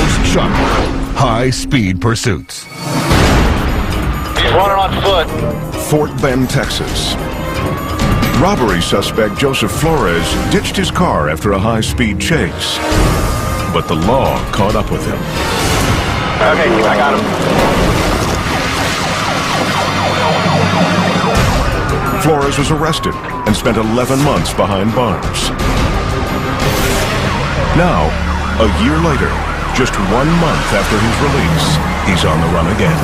Ghost Shuttle, high-speed pursuits. He's running on foot. Fort Bend, Texas. Robbery suspect Joseph Flores ditched his car after a high-speed chase. But the law caught up with him. Okay, I got him. Flores was arrested and spent 11 months behind bars. Now, a year later, just 1 month after his release, he's on the run again.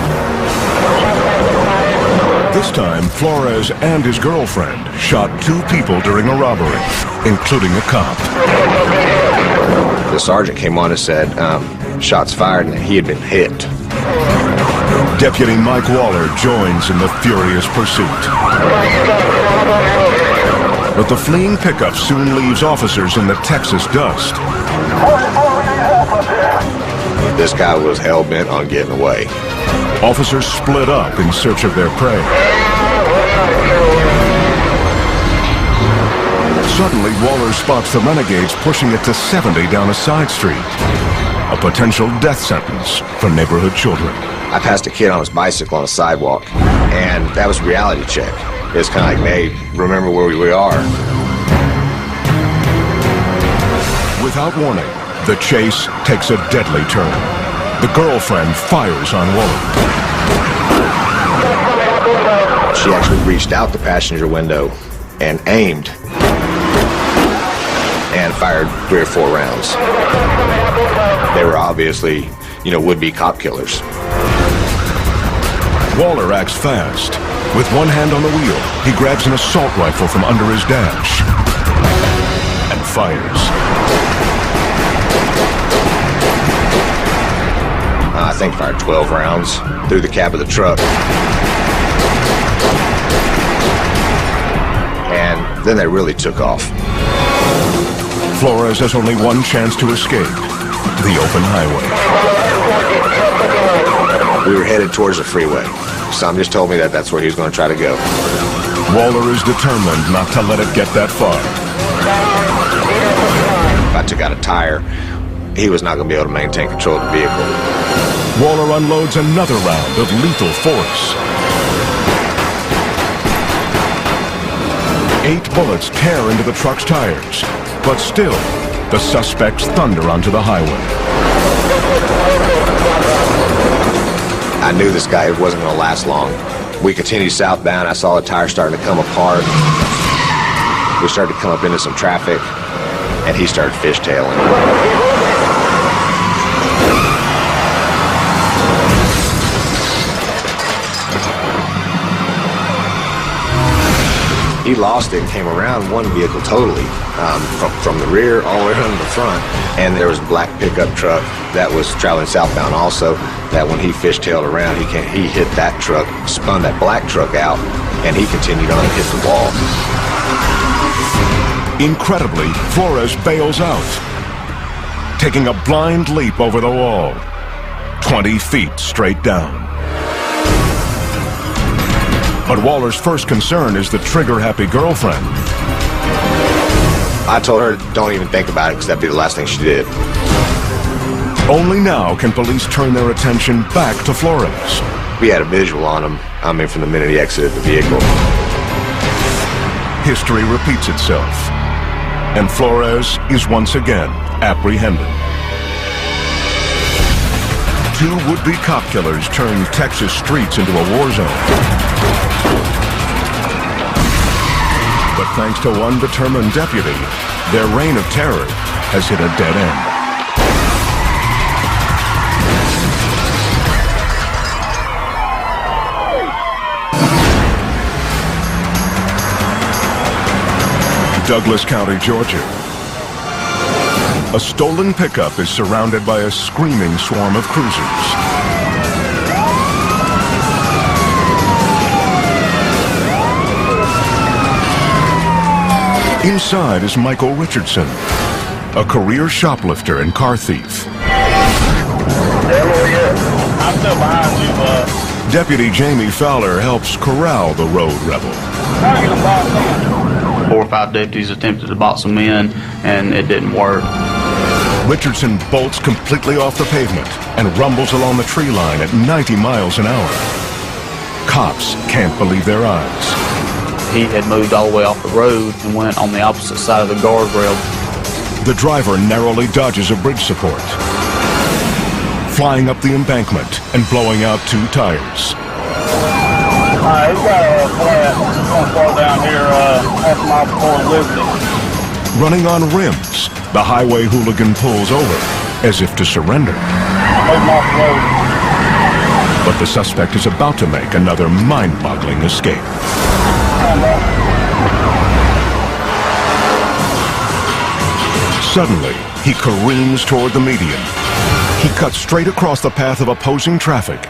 This time, Flores and his girlfriend shot 2 people during a robbery, including a cop. The sergeant came on and said, shots fired and he had been hit. Deputy Mike Waller joins in the furious pursuit. But the fleeing pickup soon leaves officers in the Texas dust. This guy was hell-bent on getting away. Officers split up in search of their prey. Suddenly, Waller spots the renegades pushing it to 70 down a side street. A potential death sentence for neighborhood children. I passed a kid on his bicycle on a sidewalk, and that was a reality check. It's kind of like, hey, remember where we are. Without warning, the chase takes a deadly turn. The girlfriend fires on Waller. She actually reached out the passenger window and aimed and fired 3 or 4 rounds. They were obviously, would-be cop killers. Waller acts fast. With one hand on the wheel, he grabs an assault rifle from under his dash and fires. I think fired 12 rounds through the cab of the truck. And then they really took off. Flores has only one chance to escape, the open highway. We were headed towards the freeway. Some just told me that that's where he was going to try to go. Waller is determined not to let it get that far. If I took out a tire, he was not going to be able to maintain control of the vehicle. Waller unloads another round of lethal force. 8 bullets tear into the truck's tires, but still, the suspects thunder onto the highway. I knew this guy wasn't going to last long. We continued southbound. I saw the tire starting to come apart. We started to come up into some traffic, and he started fishtailing. He lost it and came around one vehicle totally, from the rear all the way around the front. And there was a black pickup truck that was traveling southbound also, that when he fishtailed around, he hit that truck, spun that black truck out, and he continued on and hit the wall. Incredibly, Flores bails out, taking a blind leap over the wall, 20 feet straight down. But Waller's first concern is the trigger-happy girlfriend. I told her, don't even think about it, because that'd be the last thing she did. Only now can police turn their attention back to Flores. We had a visual on him, from the minute he exited the vehicle. History repeats itself, and Flores is once again apprehended. 2 would-be cop killers turned Texas streets into a war zone. But thanks to one determined deputy, their reign of terror has hit a dead end. Douglas County, Georgia. A stolen pickup is surrounded by a screaming swarm of cruisers. Inside is Michael Richardson, a career shoplifter and car thief. I'm still behind you, bud. Deputy Jamie Fowler helps corral the road rebel. 4 or 5 deputies attempted to box them in, and it didn't work. Richardson bolts completely off the pavement and rumbles along the tree line at 90 miles an hour. Cops can't believe their eyes. He had moved all the way off the road and went on the opposite side of the guardrail. The driver narrowly dodges a bridge support, flying up the embankment and blowing out 2 tires. He's got a flat. He's going to fall down here half a mile before Liberty. Running on rims, the highway hooligan pulls over, as if to surrender. Moving off the road. But the suspect is about to make another mind-boggling escape. Suddenly, he careens toward the median. He cuts straight across the path of opposing traffic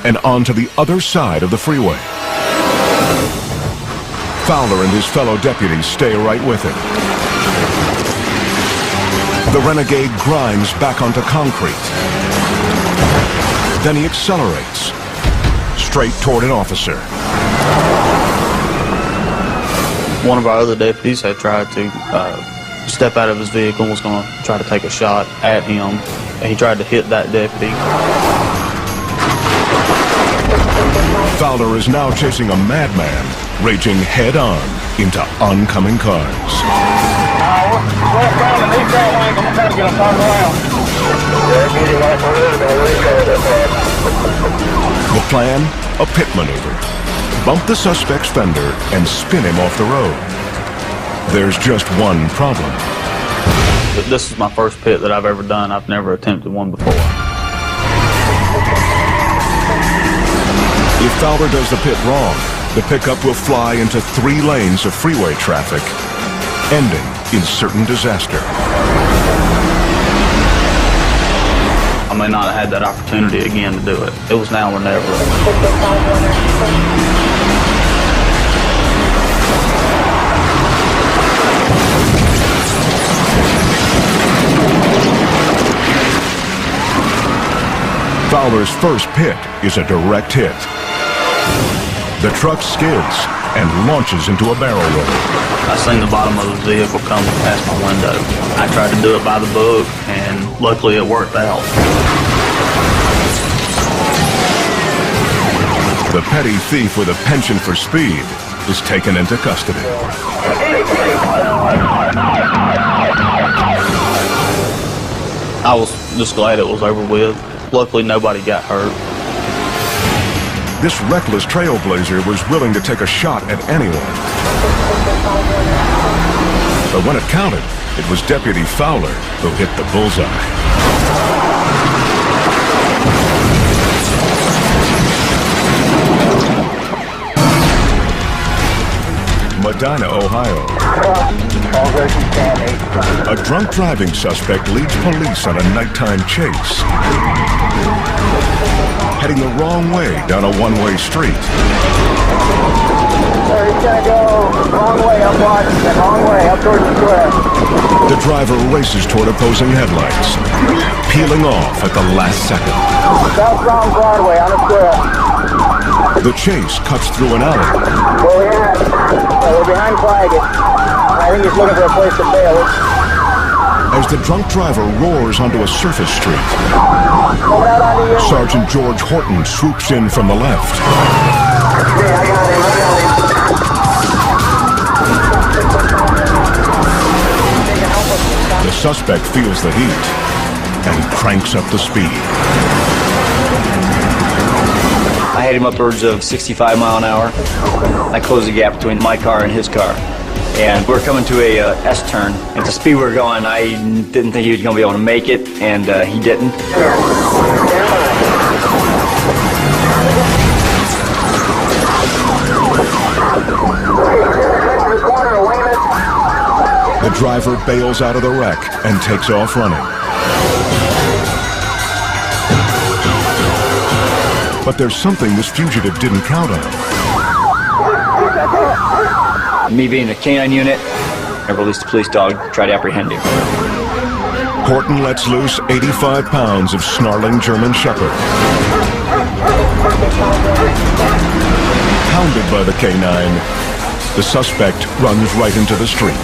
and onto the other side of the freeway. Fowler and his fellow deputies stay right with him. The renegade grinds back onto concrete. Then he accelerates, straight toward an officer. One of our other deputies had tried to step out of his vehicle and was going to try to take a shot at him. And he tried to hit that deputy. Fowler is now chasing a madman, raging head-on into oncoming cars. The plan? A pit maneuver. Bump the suspect's fender and spin him off the road. There's just one problem. This is my first pit that I've ever done. I've never attempted one before. If Fowler does the pit wrong, the pickup will fly into 3 lanes of freeway traffic, ending in certain disaster. I may not have had that opportunity again to do it. It was now or never. Fowler's first pit is a direct hit. The truck skids and launches into a barrel roll. I seen the bottom of the vehicle come past my window. I tried to do it by the book, and luckily it worked out. The petty thief with a penchant for speed is taken into custody. I was just glad it was over with. Luckily, nobody got hurt. This reckless trailblazer was willing to take a shot at anyone. But when it counted, it was Deputy Fowler who hit the bullseye. Medina, Ohio. A drunk driving suspect leads police on a nighttime chase, heading the wrong way down a one-way street. He's gonna go wrong way up Washington, wrong way up towards the square. The driver races toward opposing headlights, peeling off at the last second. Southbound Broadway on the square. The chase cuts through an alley. We're behind Flaggett. I think he's looking for a place to bail. As the drunk driver roars onto a surface street, Sergeant George Horton swoops in from the left. The suspect feels the heat and cranks up the speed. I had him upwards of 65 mile an hour. I closed the gap between my car and his car. And we're coming to a S-turn. At the speed we were going, I didn't think he was going to be able to make it, and he didn't. The driver bails out of the wreck and takes off running. But there's something this fugitive didn't count on. Me being a canine unit, I released a police dog to try to apprehend him. Horton lets loose 85 pounds of snarling German Shepherd. Hounded by the canine, the suspect runs right into the street.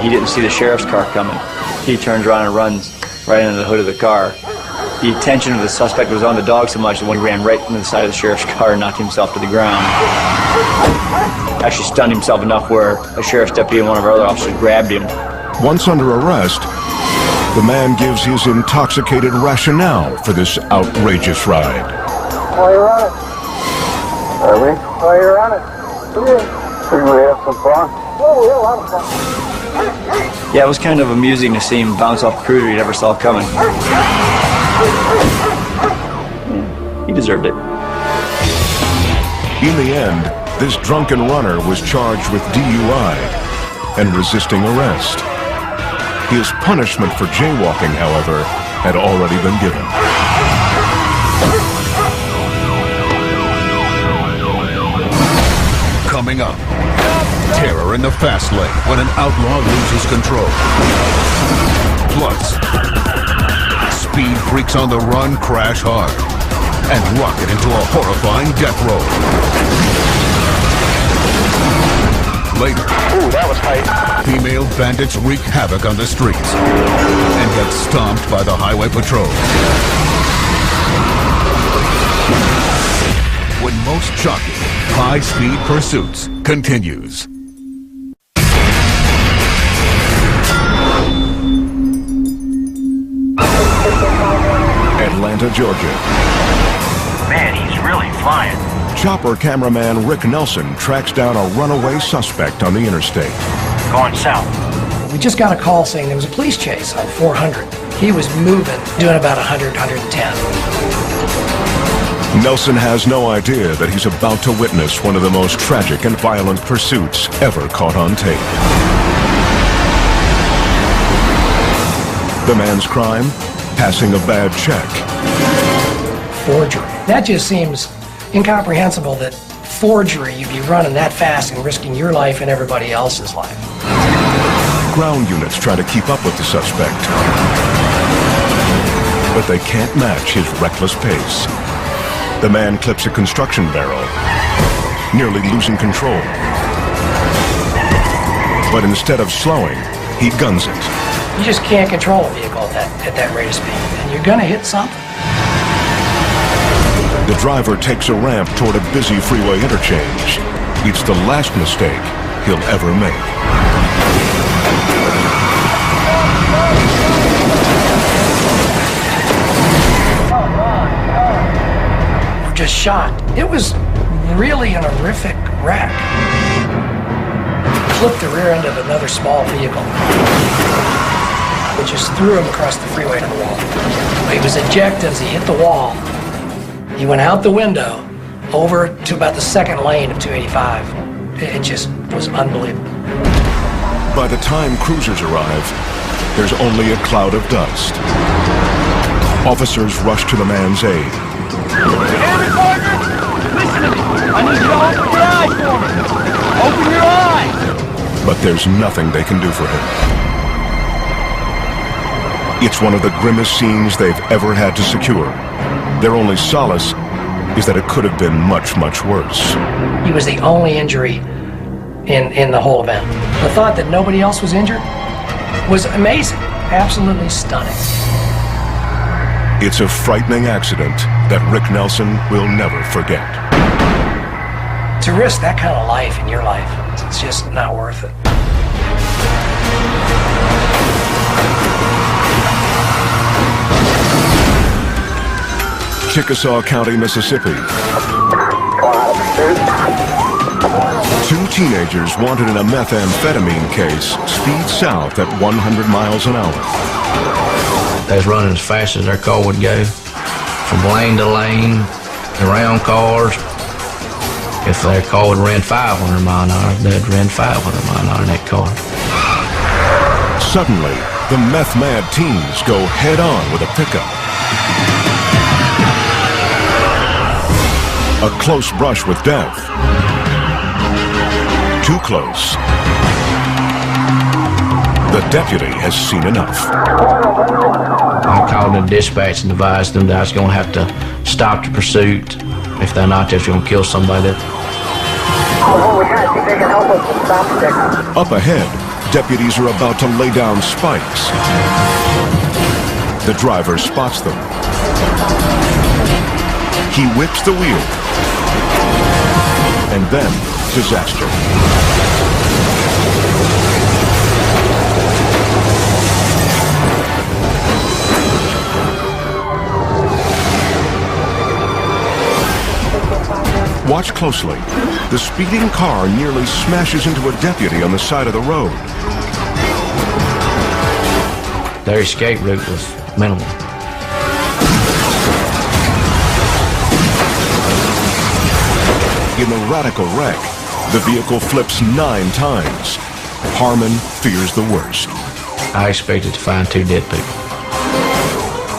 he didn't see the sheriff's car coming. He turns around and runs right into the hood of the car. The attention of the suspect was on the dog so much that when he ran right into the side of the sheriff's car and knocked himself to the ground. Actually stunned himself enough where a sheriff's deputy and one of our other officers grabbed him. Once under arrest, the man gives his intoxicated rationale for this outrageous ride. Why you running? Are we? Why you running? Figured we have some fun. Oh, we had a lot of fun. Yeah, it was kind of amusing to see him bounce off a cruiser he never saw coming. He deserved it. In the end, this drunken runner was charged with DUI and resisting arrest. His punishment for jaywalking, however, had already been given. Coming up, terror in the fast lane when an outlaw loses control. Plus, speed freaks on the run crash hard and rocket into a horrifying death roll. Later, Ooh, that was tight. female bandits wreak havoc on the streets and get stomped by the highway patrol. When most shocking, high-speed pursuits continues. Atlanta, Georgia. Man, he's really flying. Chopper cameraman Rick Nelson tracks down a runaway suspect on the interstate. Going south. We just got a call saying there was a police chase on 400. He was moving, doing about 100, 110. Nelson has no idea that he's about to witness one of the most tragic and violent pursuits ever caught on tape. The man's crime? Passing a bad check. Forgery. That just seems incomprehensible that forgery, you'd be running that fast and risking your life and everybody else's life. Ground units try to keep up with the suspect, but they can't match his reckless pace. The man clips a construction barrel, nearly losing control. But instead of slowing, he guns it. You just can't control a vehicle at that rate of speed, and you're gonna hit something. The driver takes a ramp toward a busy freeway interchange. It's the last mistake he'll ever make. We're just shocked. It was really an horrific wreck. Flipped the rear end of another small vehicle. It just threw him across the freeway to the wall. He was ejected as he hit the wall. He went out the window over to about the second lane of 285. It just was unbelievable. By the time cruisers arrive, there's only a cloud of dust. Officers rush to the man's aid. Hey, partner! Listen to me! I need you to open your eyes for me! Open your eyes! But there's nothing they can do for him. It's one of the grimmest scenes they've ever had to secure. Their only solace is that it could have been much, much worse. He was the only injury in the whole event. The thought that nobody else was injured was amazing, absolutely stunning. It's a frightening accident that Rick Nelson will never forget. To risk that kind of life in your life, it's just not worth it. Chickasaw County, Mississippi. Two teenagers wanted in a methamphetamine case speed south at 100 miles an hour. They was running as fast as their car would go, from lane to lane, around cars. If their car would ran 500 miles an hour, they'd ran 500 miles an hour in that car. Suddenly, the meth-mad teens go head-on with a pickup. A close brush with death. Too close. The deputy has seen enough. I called the dispatch and advised them that I was going to have to stop the pursuit. If they're not, they're going to kill somebody. Oh, we got to see if they can help us with stop stick. Up ahead, deputies are about to lay down spikes. The driver spots them. He whips the wheel. And then, disaster. Watch closely. The speeding car nearly smashes into a deputy on the side of the road. Their escape route was minimal. In the radical wreck, the vehicle flips 9 times. Harmon fears the worst. I expected to find 2 dead people.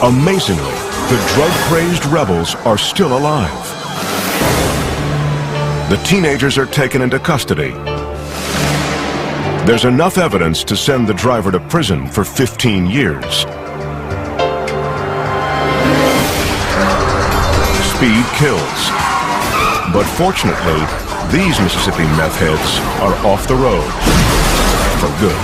Amazingly, the drug-crazed rebels are still alive. The teenagers are taken into custody. There's enough evidence to send the driver to prison for 15 years. Speed kills. But fortunately, these Mississippi meth heads are off the road for good.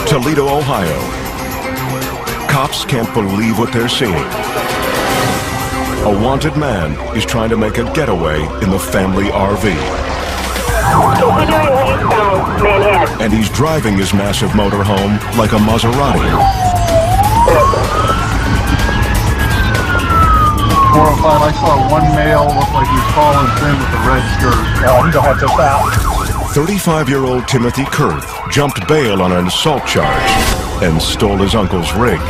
Toledo, Ohio. Cops can't believe what they're seeing. A wanted man is trying to make a getaway in the family RV. And he's driving his massive motorhome like a Maserati. 405, I saw one male look like he was falling thin with a red skirt. Oh, you don't have to stop. 35-year-old Timothy Kurth jumped bail on an assault charge and stole his uncle's rig.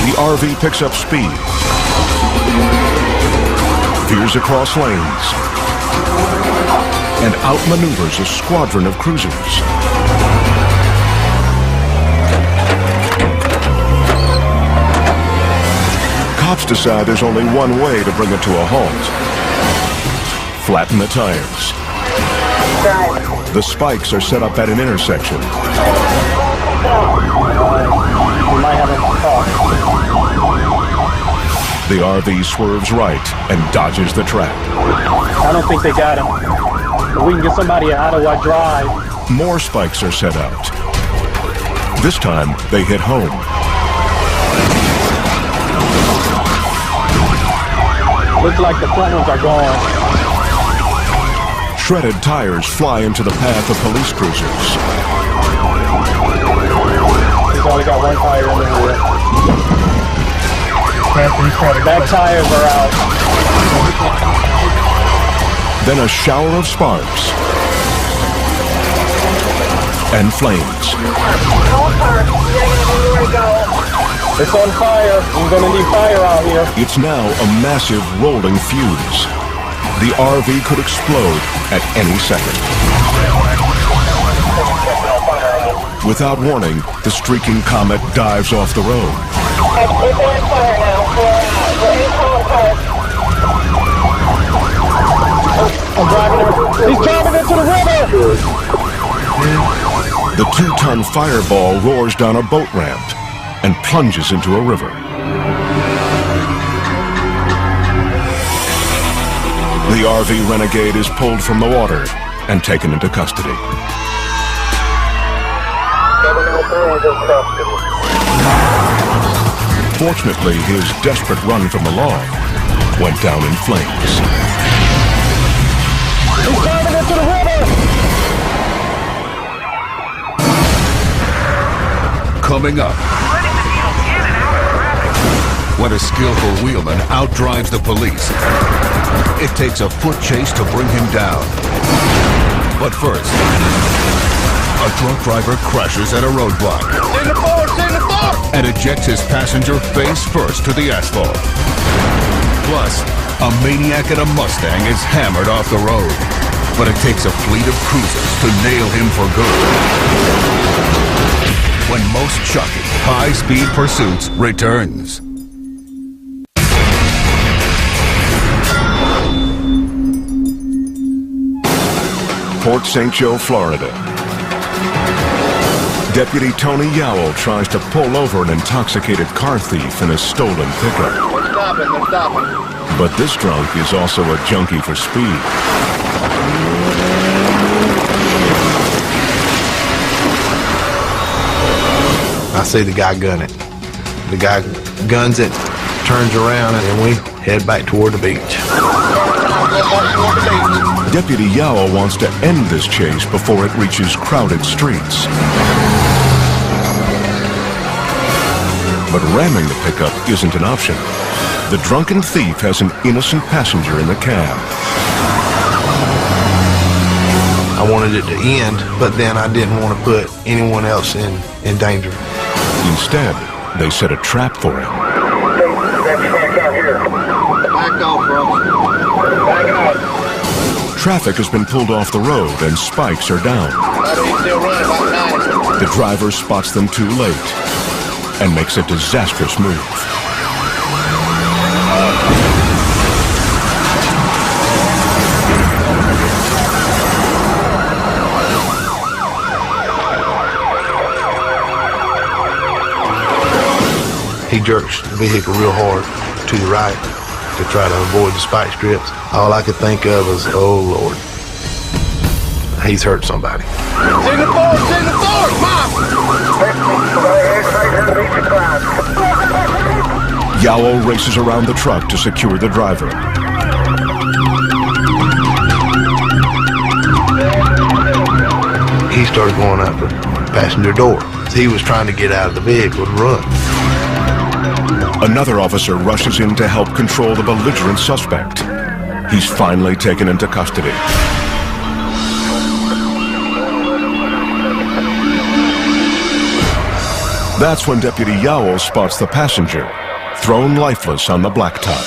The RV picks up speed, veers across lanes, and outmaneuvers a squadron of cruisers. Cops decide there's only one way to bring it to a halt. Flatten the tires. The spikes are set up at an intersection. The RV swerves right and dodges the trap. I don't think they got him. But we can get somebody out of our drive. More spikes are set out. This time, they hit home. Looks like the front ones are gone. Shredded tires fly into the path of police cruisers. He's only got one tire in the rear. Back tires are out. Then a shower of sparks and flames. It's on fire. We're gonna need fire out here. It's now a massive rolling fuse. The RV could explode at any second. Without warning, the streaking Comet dives off the road. It's on fire now. We're in fire. I'm driving him. He's driving into the river. The 2-ton fireball roars down a boat ramp and plunges into a river. The RV renegade is pulled from the water and taken into custody. Fortunately, his desperate run from the law went down in flames. He's driving into the river. Coming up, when a skillful wheelman outdrives the police, it takes a foot chase to bring him down. But first, a drunk driver crashes at a roadblock and ejects his passenger face first to the asphalt. Plus, a maniac in a Mustang is hammered off the road, but it takes a fleet of cruisers to nail him for good. When most shocking, high-speed pursuits returns. Port St. Joe, Florida. Deputy Tony Yowell tries to pull over an intoxicated car thief in a stolen pickup. They're stopping. But this drunk is also a junkie for speed. I see the guy gun it. The guy guns it, turns around, and then we head back toward the beach. Deputy Yowell wants to end this chase before it reaches crowded streets. But ramming the pickup isn't an option. The drunken thief has an innocent passenger in the cab. I wanted it to end, but then I didn't want to put anyone else in danger. Instead, they set a trap for him. Back off, bro. Back off. Traffic has been pulled off the road and spikes are down. He's still running about 90. The driver spots them too late and makes a disastrous move. He jerks the vehicle real hard to the right to try to avoid the spike strips. All I could think of was, oh Lord, he's hurt somebody. Signal forward, Mom! Yowell races around the truck to secure the driver. He started going out the passenger door. He was trying to get out of the vehicle and run. Another officer rushes in to help control the belligerent suspect. He's finally taken into custody. That's when Deputy Yowell spots the passenger, thrown lifeless on the blacktop.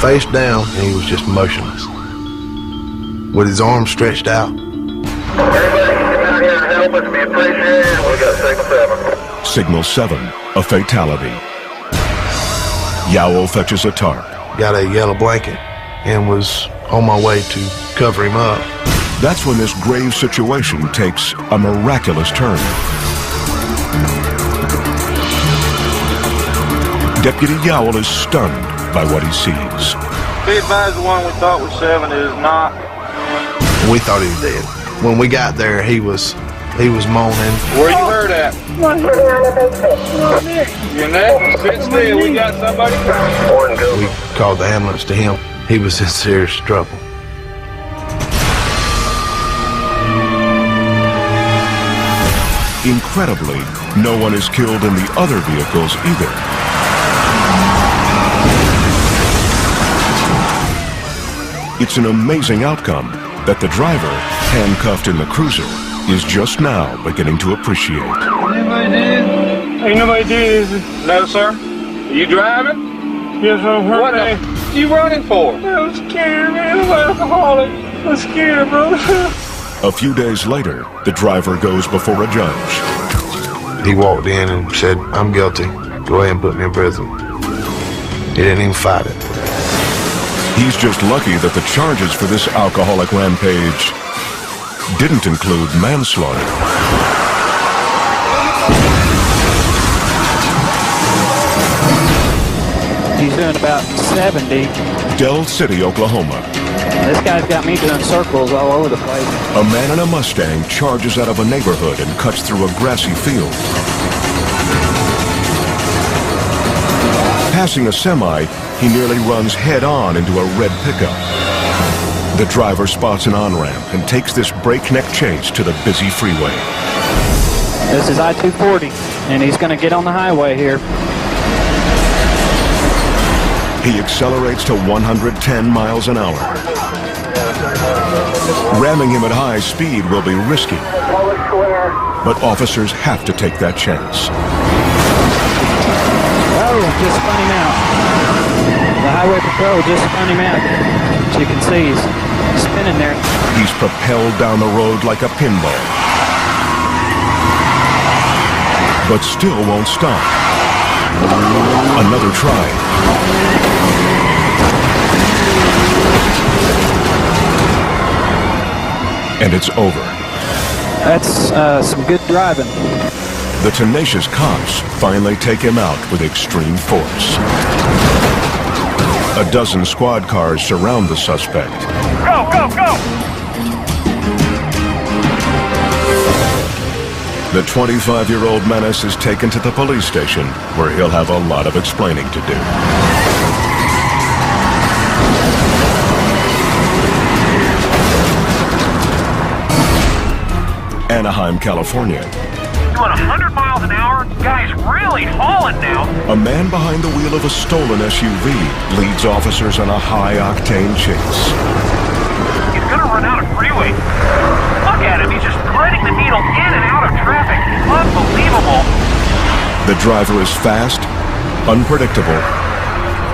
Face down, and he was just motionless, with his arms stretched out. Signal 7, a fatality. Yowell fetches a tarp. Got a yellow blanket and was on my way to cover him up. That's when this grave situation takes a miraculous turn. Deputy Yowell is stunned by what he sees. Be advised, the one we thought was 7 is not. We thought he was dead. When we got there, he was moaning. Where you heard at? Your neck? Sit still. We got somebody. We called the ambulance to him. He was in serious trouble. Incredibly, no one is killed in the other vehicles either. It's an amazing outcome that the driver, handcuffed in the cruiser, is just now beginning to appreciate. Anybody did? Ain't nobody did, is it? No, sir. Are you driving? Yes, I'm hurt. What are you running for? I'm scared, man. I'm alcoholic. I'm scared, brother. A few days later, the driver goes before a judge. He walked in and said, I'm guilty. Go ahead and put me in prison. He didn't even fight it. He's just lucky that the charges for this alcoholic rampage didn't include manslaughter. He's doing about 70. Del City, Oklahoma. This guy's got me doing circles all over the place. A man in a Mustang charges out of a neighborhood and cuts through a grassy field. Passing a semi, he nearly runs head-on into a red pickup. The driver spots an on-ramp and takes this breakneck chase to the busy freeway. This is I-240, and he's going to get on the highway here. He accelerates to 110 miles an hour. Ramming him at high speed will be risky, but officers have to take that chance. Oh, just spun him out. The highway patrol just spun him out. As you can see, he's spinning there. He's propelled down the road like a pinball, but still won't stop. Another try. And it's over. That's some good driving. The tenacious cops finally take him out with extreme force. A dozen squad cars surround the suspect. Go, go, go! The 25-year-old menace is taken to the police station, where he'll have a lot of explaining to do. Anaheim, California. Doing 100 miles an hour? Guy's really hauling now. A man behind the wheel of a stolen SUV leads officers on a high-octane chase. He's gonna run out of freeway. Look at him, he's just threading the needle in and out of traffic. Unbelievable. The driver is fast, unpredictable,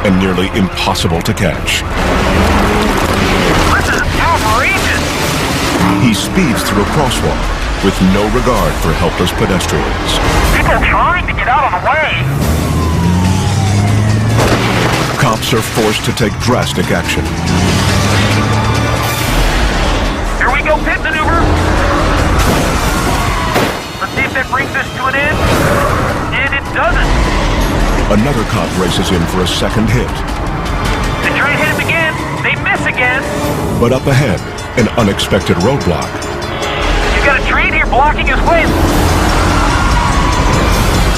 and nearly impossible to catch. This is outrageous. He speeds through a crosswalk with no regard for helpless pedestrians. People trying to get out of the way. Cops are forced to take drastic action. Here we go, pit maneuver. Let's see if that brings this to an end. And it doesn't. Another cop races in for a second hit. They try and hit him again. They miss again. But up ahead, an unexpected roadblock. You've got a train here blocking his way.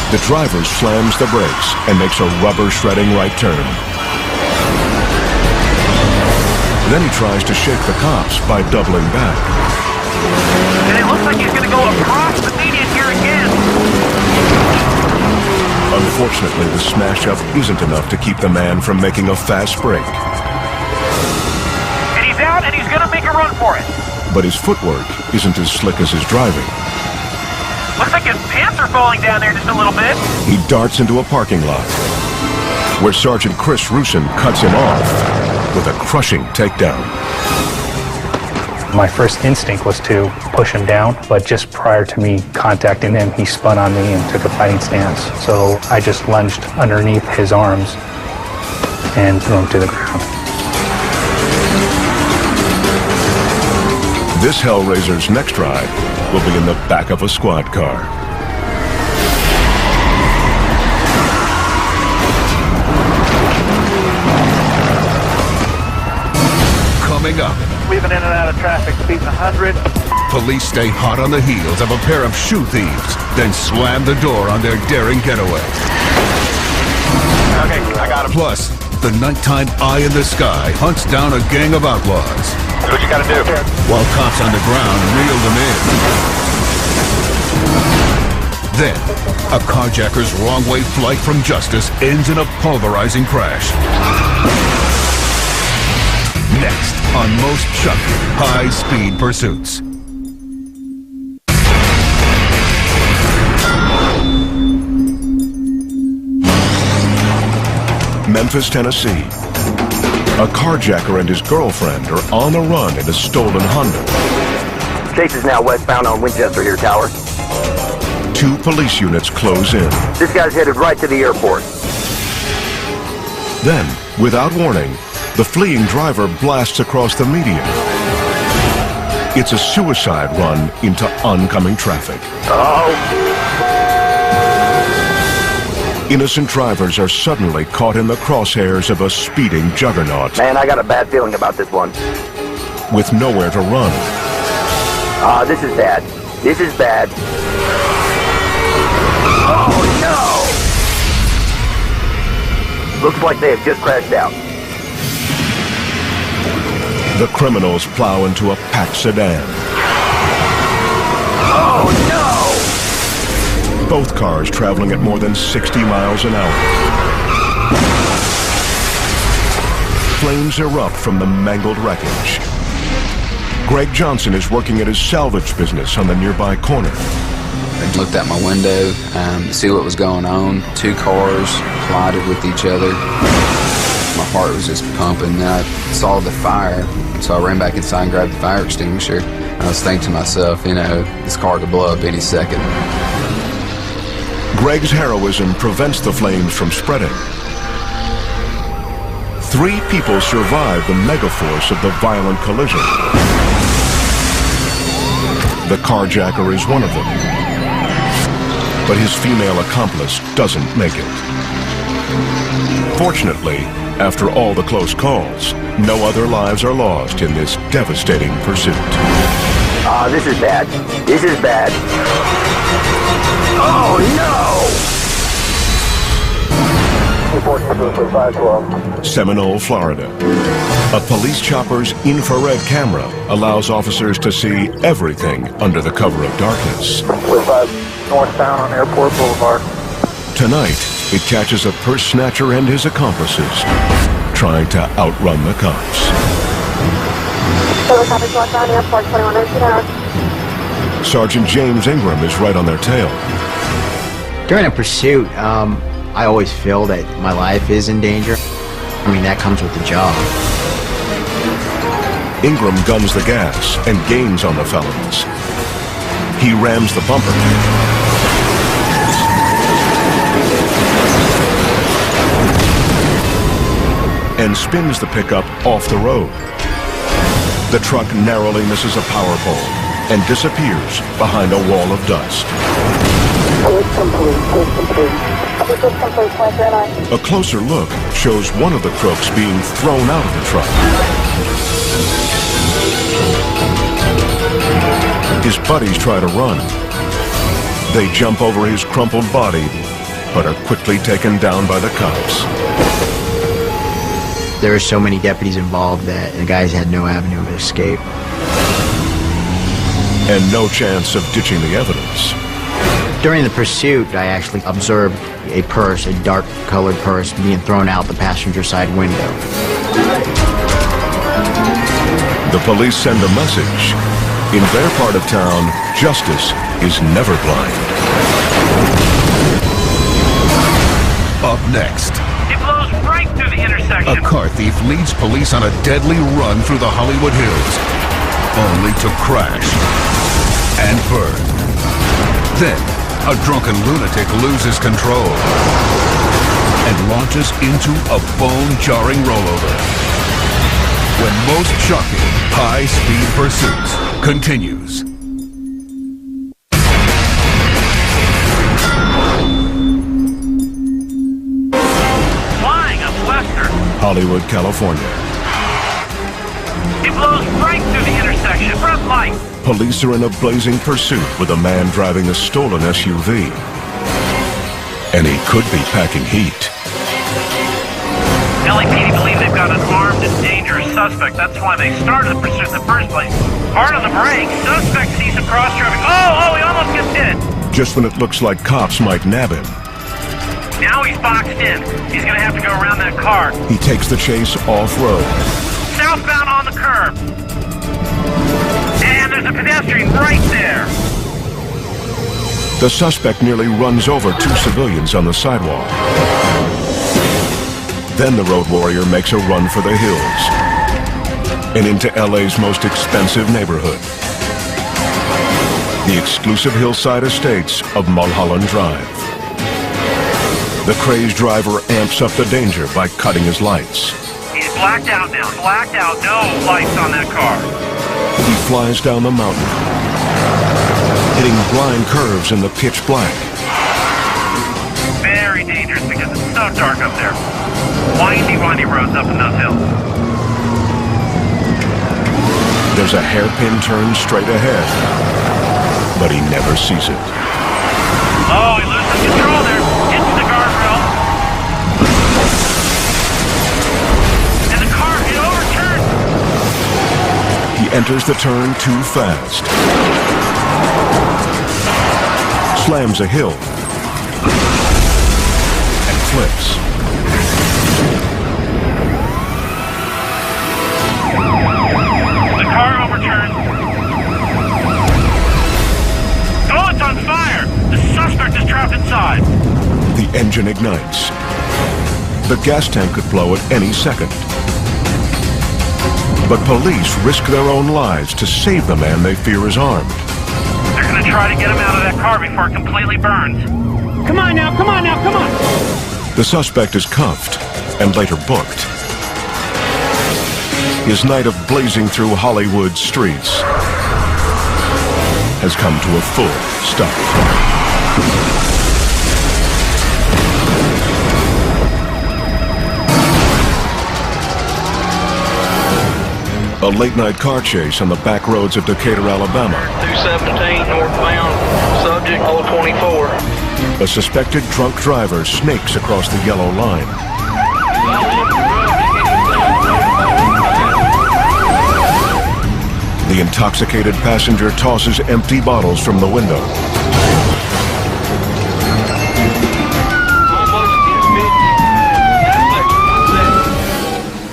The driver slams the brakes and makes a rubber-shredding right turn. Then he tries to shake the cops by doubling back. And it looks like he's going to go across the median here again. Unfortunately, the smash-up isn't enough to keep the man from making a fast break. And he's out, and he's going to make a run for it. But his footwork isn't as slick as his driving. Looks like his pants are falling down there just a little bit. He darts into a parking lot, where Sergeant Chris Rusin cuts him off with a crushing takedown. My first instinct was to push him down, but just prior to me contacting him, he spun on me and took a fighting stance. So I just lunged underneath his arms and threw him to the ground. This Hellraiser's next ride will be in the back of a squad car. Coming up, Weaving in and out of traffic, speeding 100. police stay hot on the heels of a pair of shoe thieves, then slam the door on their daring getaway. Okay, I got him. Plus, the nighttime eye in the sky hunts down a gang of outlaws, Do what you gotta do. while cops on the ground reel them in. Then, a carjacker's wrong-way flight from justice ends in a pulverizing crash. Next on Most Chucky High-Speed Pursuits. Memphis, Tennessee. A carjacker and his girlfriend are on the run in a stolen Honda. Chase is now westbound on Winchester here, Tower. Two police units close in. This guy's headed right to the airport. Then, without warning, the fleeing driver blasts across the median. It's a suicide run into oncoming traffic. Innocent drivers are suddenly caught in the crosshairs of a speeding juggernaut. Man, I got a bad feeling about this one. With nowhere to run. This is bad. This is bad. Oh, no! Looks like they have just crashed out. The criminals plow into a packed sedan. Oh, no! Both cars traveling at more than 60 miles an hour. Flames erupt from the mangled wreckage. Greg Johnson is working at his salvage business on the nearby corner. I looked out my window to see what was going on. Two cars collided with each other. My heart was just pumping. Then I saw the fire, so I ran back inside and grabbed the fire extinguisher. I was thinking to myself, you know, this car could blow up any second. Greg's heroism prevents the flames from spreading. 3 people survive the megaforce of the violent collision. The carjacker is one of them. But his female accomplice doesn't make it. Fortunately, after all the close calls, no other lives are lost in this devastating pursuit. This is bad. This is bad. Oh, no! Seminole, Florida. A police chopper's infrared camera allows officers to see everything under the cover of darkness. Northbound on Airport Boulevard. Tonight, it catches a purse snatcher and his accomplices trying to outrun the cops. Sergeant James Ingram is right on their tail. During a pursuit, I always feel that my life is in danger. I mean, that comes with the job. Ingram guns the gas and gains on the felons. He rams the bumper and spins the pickup off the road. The truck narrowly misses a power pole and disappears behind a wall of dust. A closer look shows one of the crooks being thrown out of the truck. His buddies try to run. They jump over his crumpled body, but are quickly taken down by the cops. There were so many deputies involved that the guys had no avenue of escape. And no chance of ditching the evidence. During the pursuit, I actually observed a purse, a dark-colored purse, being thrown out the passenger side window. The police send a message. In their part of town, justice is never blind. Up next, It blows right through the intersection. a car thief leads police on a deadly run through the Hollywood Hills, only to crash and burn. Then, a drunken lunatic loses control and launches into a bone-jarring rollover. When most shocking, high-speed pursuits continues. Flying up Western. Hollywood, California. It blows right through the intersection. Front light. Police are in a blazing pursuit with a man driving a stolen SUV. And he could be packing heat. LAPD believe they've got an armed and dangerous suspect. That's why they started the pursuit in the first place. Hard on the brake. Suspect sees some cross-traffic. Oh, he almost gets hit. Just when it looks like cops might nab him, Now he's boxed in. He's going to have to go around that car. he takes the chase off-road. Southbound on the curb. And there's a pedestrian right there. The suspect nearly runs over two civilians on the sidewalk. Then the road warrior makes a run for the hills and into LA's most expensive neighborhood, the exclusive hillside estates of Mulholland Drive. The crazed driver amps up the danger by cutting his lights. He's blacked out now. Blacked out. No lights on that car. He flies down the mountain, hitting blind curves in the pitch black. Very dangerous because it's so dark up there. Windy roads up in those hills. There's a hairpin turn straight ahead, but he never sees it. Oh, he loses control there. Hits the guardrail. And the car, it overturned. He enters the turn too fast, slams a hill, and flips. The car overturned. Oh, it's on fire. The suspect is trapped inside. The engine ignites. The gas tank could blow at any second. But police risk their own lives to save the man they fear is armed. They're going to try to get him out of that car before it completely burns. Come on now, come on now, come on! The suspect is cuffed and later booked. His night of blazing through Hollywood streets has come to a full stop. A late-night car chase on the back roads of Decatur, Alabama. 217 northbound, subject 024. A suspected drunk driver snakes across the yellow line. The intoxicated passenger tosses empty bottles from the window.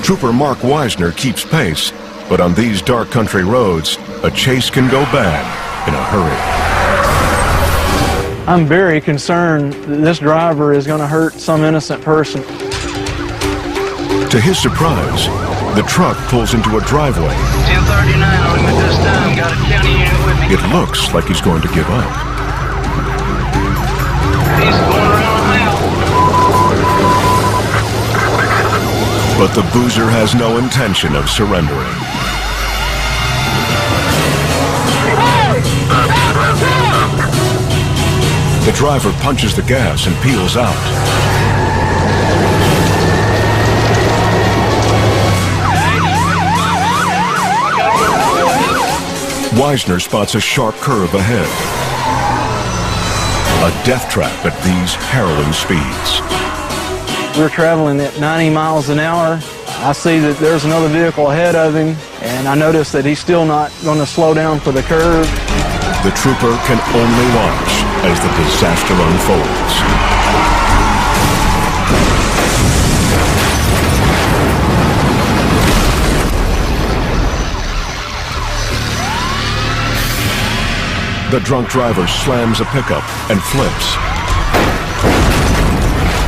Trooper Mark Wisner keeps pace, but on these dark country roads, a chase can go bad in a hurry. I'm very concerned that this driver is going to hurt some innocent person. To his surprise, the truck pulls into a driveway. 1039 on him at this time. Got a county unit with me. It looks like he's going to give up. He's going around the house. But the boozer has no intention of surrendering. The driver punches the gas and peels out. Wisner spots a sharp curve ahead. A death trap at these harrowing speeds. We're traveling at 90 miles an hour. I see that there's another vehicle ahead of him, and I notice that he's still not going to slow down for the curve. The trooper can only watch as the disaster unfolds. The drunk driver slams a pickup and flips.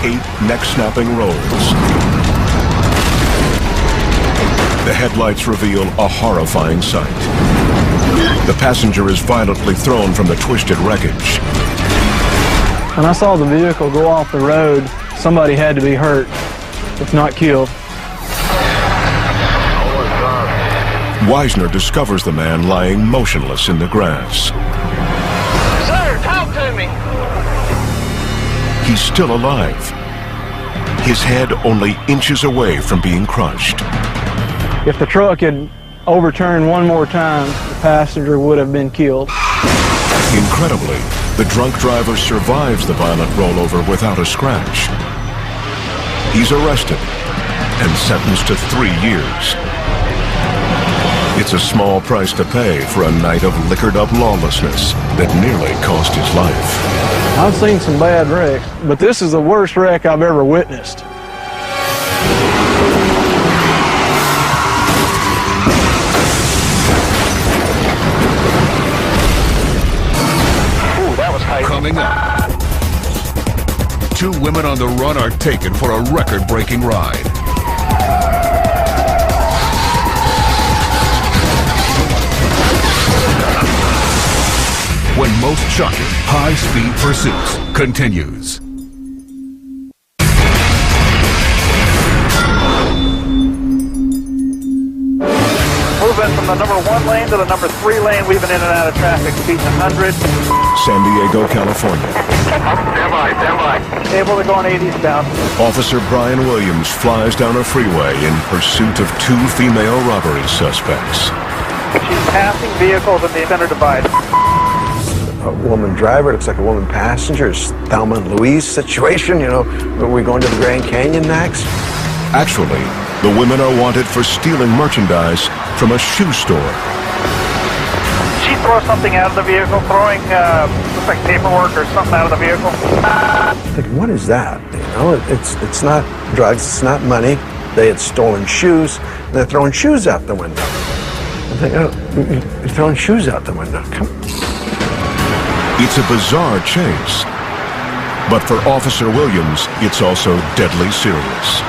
8 neck-snapping rolls. The headlights reveal a horrifying sight. The passenger is violently thrown from the twisted wreckage. When I saw the vehicle go off the road, somebody had to be hurt, if not killed. Wisner discovers the man lying motionless in the grass. Sir, talk to me. He's still alive. His head only inches away from being crushed. If the truck had overturned one more time, the passenger would have been killed. Incredibly, the drunk driver survives the violent rollover without a scratch. He's arrested and sentenced to 3 years. It's a small price to pay for a night of liquored-up lawlessness that nearly cost his life. I've seen some bad wrecks, but this is the worst wreck I've ever witnessed. Coming up, 2 women on the run are taken for a record-breaking ride. When most shocking, high-speed pursuits continues. Moving from the number 1 lane to the number 3 lane, weaving in and out of traffic, speed 100. San Diego, California. Stand by. Able to go on 80 eastbound. Officer Brian Williams flies down a freeway in pursuit of 2 female robbery suspects. She's passing vehicles at the center divide. A woman driver, looks like a woman passenger. It's Thelma and Louise situation, you know. Are we going to the Grand Canyon next? Actually, the women are wanted for stealing merchandise from a shoe store. She throws something out of the vehicle, throwing, looks like paperwork or something out of the vehicle. Like, what is that? You know, it's not drugs, it's not money. They had stolen shoes, and they're throwing shoes out the window. I'm thinking, oh, you're throwing shoes out the window. Come. It's a bizarre chase, but for Officer Williams, it's also deadly serious.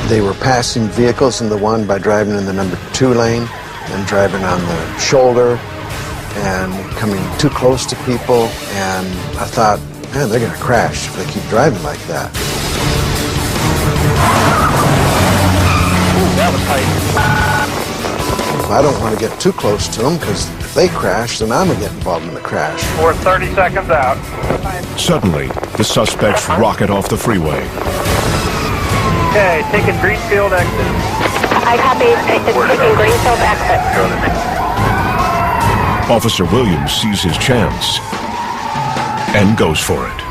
They were passing vehicles in the one by driving in the number 2 lane and driving on the shoulder and coming too close to people, and I thought, man, they're going to crash if they keep driving like that. Ooh, that was tight. I don't want to get too close to them because if they crash, then I'm going to get involved in the crash. We're 30 seconds out. Suddenly, the suspects rocket off the freeway. Okay, taking Greenfield exit. I copy. It's taking Greenfield exit. Officer Williams sees his chance and goes for it.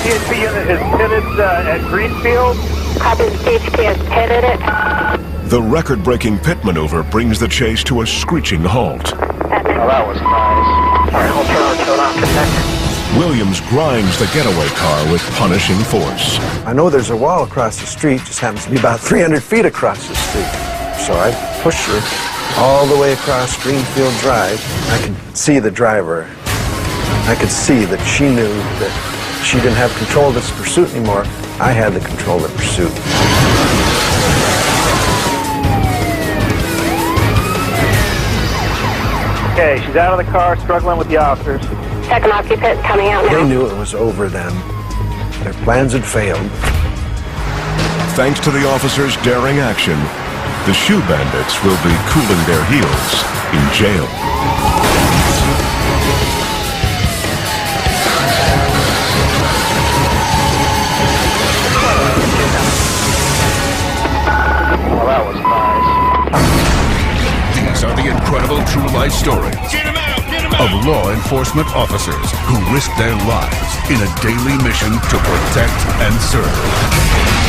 CHP unit is pitted at Greenfield. Copy, CHP has pitted it. The record-breaking pit maneuver brings the chase to a screeching halt. Oh, that was nice. All right, hold turn off the second. Williams grinds the getaway car with punishing force. I know there's a wall across the street, just happens to be about 300 feet across the street. So I push her all the way across Greenfield Drive. I could see the driver. I could see that she knew that she didn't have control of this pursuit anymore. I had the control of the pursuit. Okay, she's out of the car, struggling with the officers. Second occupant coming out now. They knew it was over then. Their plans had failed. Thanks to the officers' daring action, the shoe bandits will be cooling their heels in jail. That was nice. These are the incredible true life stories of law enforcement officers who risk their lives in a daily mission to protect and serve.